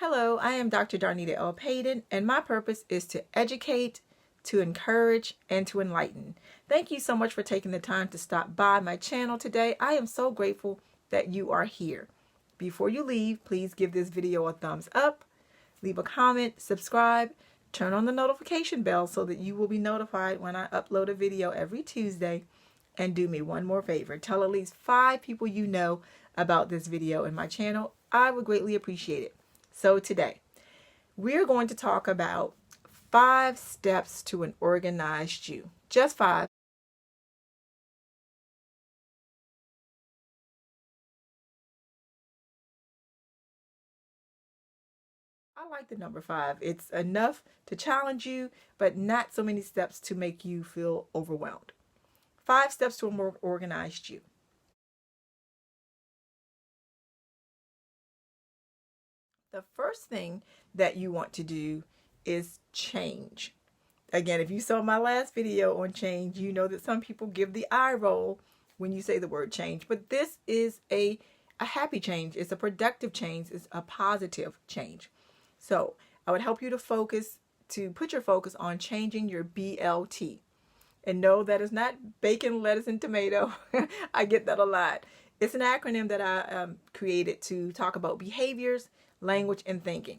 Hello, I am Dr. Darnita L. Payton, and my purpose is to educate, to encourage, and to enlighten. Thank you so much for taking the time to stop by my channel today. I am so grateful that you are here. Before you leave, please give this video a thumbs up, leave a comment, subscribe, turn on the notification bell so that you will be notified when I upload a video every Tuesday. And do me one more favor, tell at least 5 people you know about this video and my channel. I would greatly appreciate it. So today, we're going to talk about 5 steps to an organized you. Just 5. I like the number 5. It's enough to challenge you, but not so many steps to make you feel overwhelmed. 5 steps to a more organized you. The first thing that you want to do is change. Again, if you saw my last video on change, you know that some people give the eye roll when you say the word change. But this is a happy change. It's a productive change. It's a positive change. So I would help you to put your focus on changing your BLT. And no, that is not bacon, lettuce, and tomato. I get that a lot. It's an acronym that I created to talk about behaviors, language, and thinking.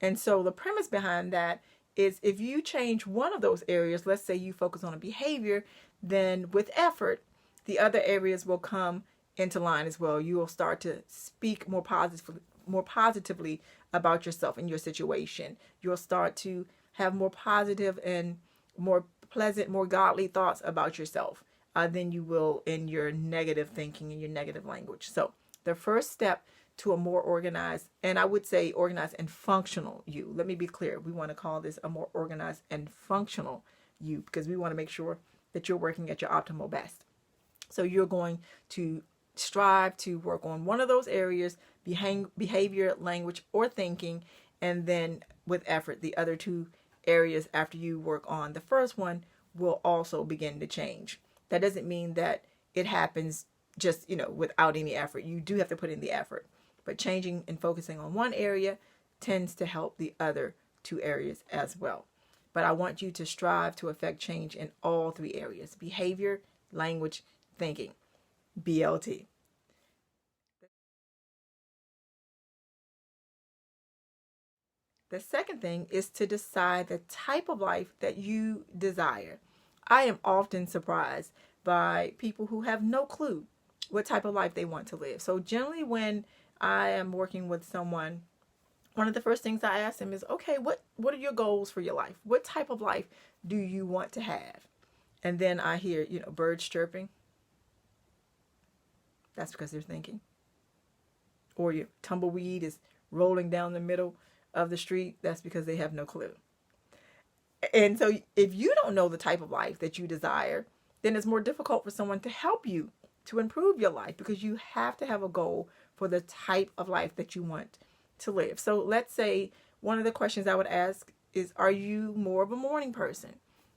And so the premise behind that is if you change one of those areas, let's say you focus on a behavior, then with effort, the other areas will come into line as well. You will start to speak more positively about yourself and your situation. You'll start to have more positive and more pleasant, more godly thoughts about yourself than you will in your negative thinking and your negative language. So the first step to a more organized, and I would say organized and functional you. Let me be clear. We want to call this a more organized and functional you because we want to make sure that you're working at your optimal best. So you're going to strive to work on one of those areas, behavior, language, or thinking, and then with effort, the other 2 areas after you work on the first one will also begin to change. That doesn't mean that it happens just, without any effort. You do have to put in the effort. But changing and focusing on one area tends to help the other 2 areas as well. But I want you to strive to affect change in all 3 areas: behavior, language, thinking. BLT. The second thing is to decide the type of life that you desire. I am often surprised by people who have no clue what type of life they want to live. So generally when I am working with someone, one of the first things I ask them is, okay, what are your goals for your life? What type of life do you want to have? And then I hear, birds chirping. That's because they're thinking. Or your tumbleweed is rolling down the middle of the street. That's because they have no clue. And so if you don't know the type of life that you desire, then it's more difficult for someone to help you to improve your life because you have to have a goal for the type of life that you want to live. So let's say one of the questions I would ask is, are you more of a morning person?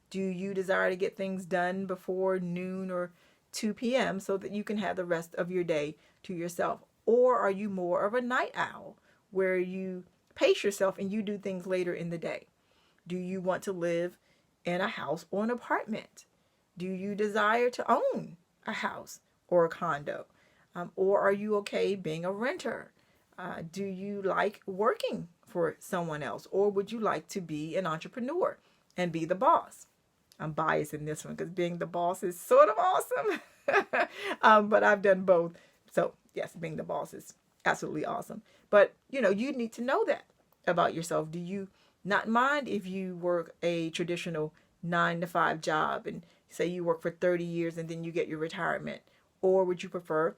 Do you desire to get things done before noon or 2 p.m. so that you can have the rest of your day to yourself? Or are you more of a night owl where you pace yourself and you do things later in the day? Do you want to live in a house or an apartment? Do you desire to own a house or a condo? Or are you okay being a renter? Do you like working for someone else? Or would you like to be an entrepreneur and be the boss? I'm biased in this one because being the boss is sort of awesome. But I've done both. So yes, being the boss is absolutely awesome. But you need to know that about yourself. Do you not mind if you work a traditional 9-to-5 job and say you work for 30 years and then you get your retirement? Or would you prefer,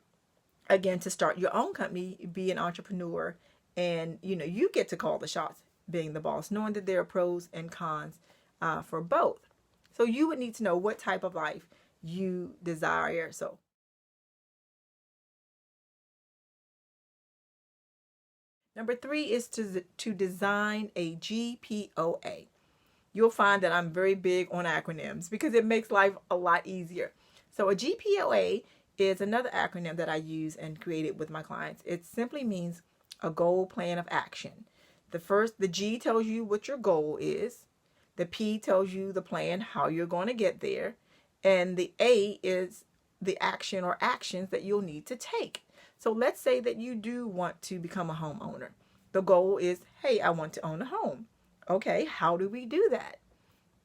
again, to start your own company, be an entrepreneur, and you get to call the shots being the boss, knowing that there are pros and cons for both? So you would need to know what type of life you desire. So number 3 is to design a GPOA. You'll find that I'm very big on acronyms because it makes life a lot easier. So a GPOA is another acronym that I use and created with my clients. It simply means a goal plan of action. The G tells you what your goal is. The P tells you the plan, how you're going to get there. And the A is the action or actions that you'll need to take. So let's say that you do want to become a homeowner. The goal is, hey, I want to own a home. Okay, how do we do that?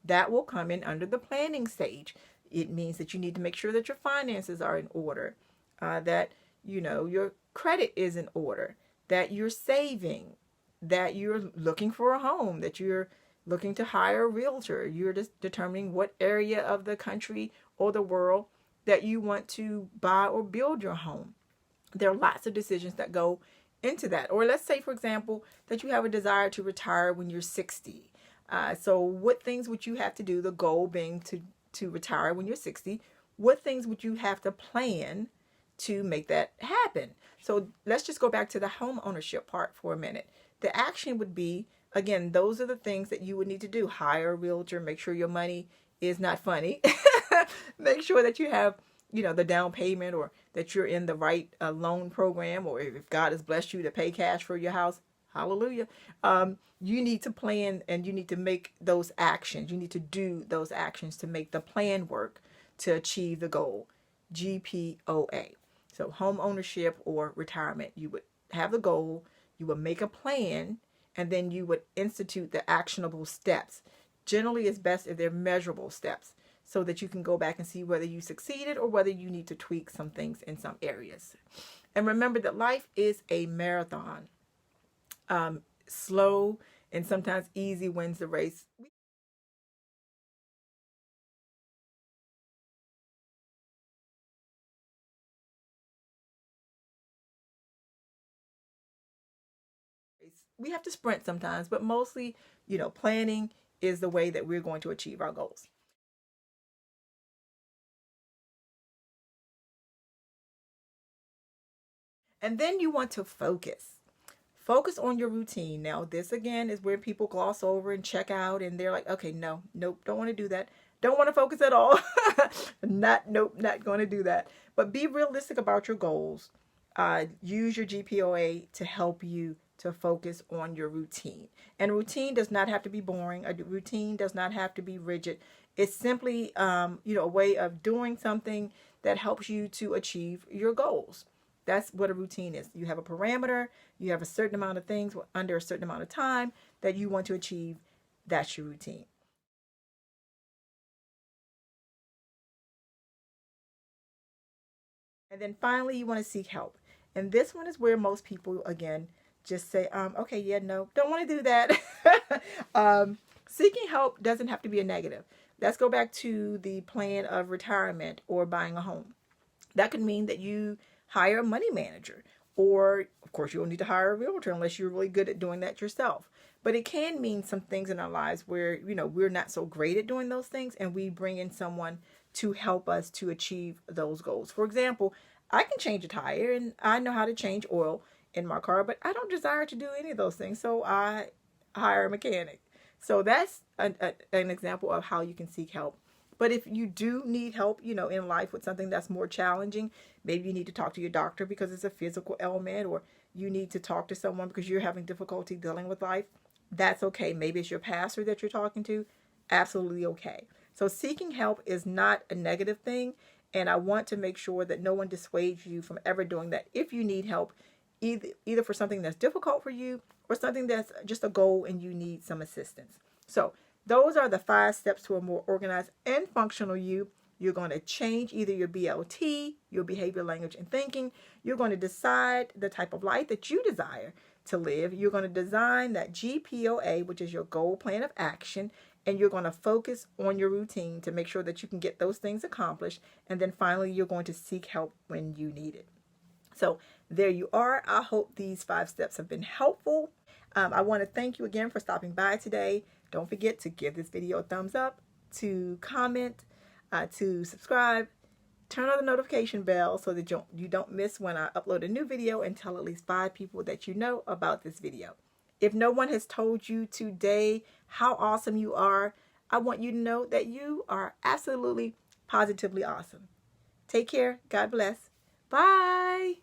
That will come in under the planning stage. It means that you need to make sure that your finances are in order, that your credit is in order, that you're saving, that you're looking for a home, that you're looking to hire a realtor. You're just determining what area of the country or the world that you want to buy or build your home. There are lots of decisions that go into that. Or let's say, for example, that you have a desire to retire when you're 60. So what things would you have to do, the goal being to retire when you're 60, what things would you have to plan to make that happen? So let's just go back to the home ownership part for a minute. The action would be, again, those are the things that you would need to do. Hire a realtor, make sure your money is not funny. Make sure that you have, the down payment, or that you're in the right loan program, or if God has blessed you to pay cash for your house, hallelujah. You need to plan, and you need to make those actions. You need to do those actions to make the plan work to achieve the goal. GPOA. So home ownership or retirement, you would have the goal, you would make a plan, and then you would institute the actionable steps. Generally, it's best if they're measurable steps, so that you can go back and see whether you succeeded or whether you need to tweak some things in some areas. And remember that life is a marathon. Slow and sometimes easy wins the race. We have to sprint sometimes, but mostly, planning is the way that we're going to achieve our goals. And then you want to focus. Focus on your routine. Now, this again is where people gloss over and check out, and they're like, okay, no, nope, don't want to do that. Don't want to focus at all. Nope, not going to do that. But be realistic about your goals. Use your GPOA to help you to focus on your routine. And routine does not have to be boring. A routine does not have to be rigid. It's simply, a way of doing something that helps you to achieve your goals. That's what a routine is. You have a parameter, you have a certain amount of things under a certain amount of time that you want to achieve. That's your routine. And then finally, you want to seek help. And this one is where most people, again, just say, okay, yeah, no, don't want to do that. Seeking help doesn't have to be a negative. Let's go back to the plan of retirement or buying a home. That could mean that you hire a money manager, or of course you'll need to hire a realtor unless you're really good at doing that yourself. But it can mean some things in our lives where we're not so great at doing those things, and we bring in someone to help us to achieve those goals. For example, I can change a tire and I know how to change oil in my car, but I don't desire to do any of those things, so I hire a mechanic. So that's an example of how you can seek help. But if you do need help, in life with something that's more challenging, maybe you need to talk to your doctor because it's a physical ailment, or you need to talk to someone because you're having difficulty dealing with life. That's okay. Maybe it's your pastor that you're talking to. Absolutely okay. So seeking help is not a negative thing. And I want to make sure that no one dissuades you from ever doing that if you need help, either for something that's difficult for you or something that's just a goal and you need some assistance. So those are the 5 steps to a more organized and functional you. You're going to change either your BLT, your behavior, language, and thinking. You're going to decide the type of life that you desire to live. You're going to design that GPOA, which is your goal plan of action, and you're going to focus on your routine to make sure that you can get those things accomplished. And then finally, you're going to seek help when you need it. So there you are. I hope these 5 steps have been helpful. I want to thank you again for stopping by today. Don't forget to give this video a thumbs up, to comment, to subscribe, turn on the notification bell so that you don't miss when I upload a new video, and tell at least 5 people that you know about this video. If no one has told you today how awesome you are, I want you to know that you are absolutely, positively awesome. Take care. God bless. Bye.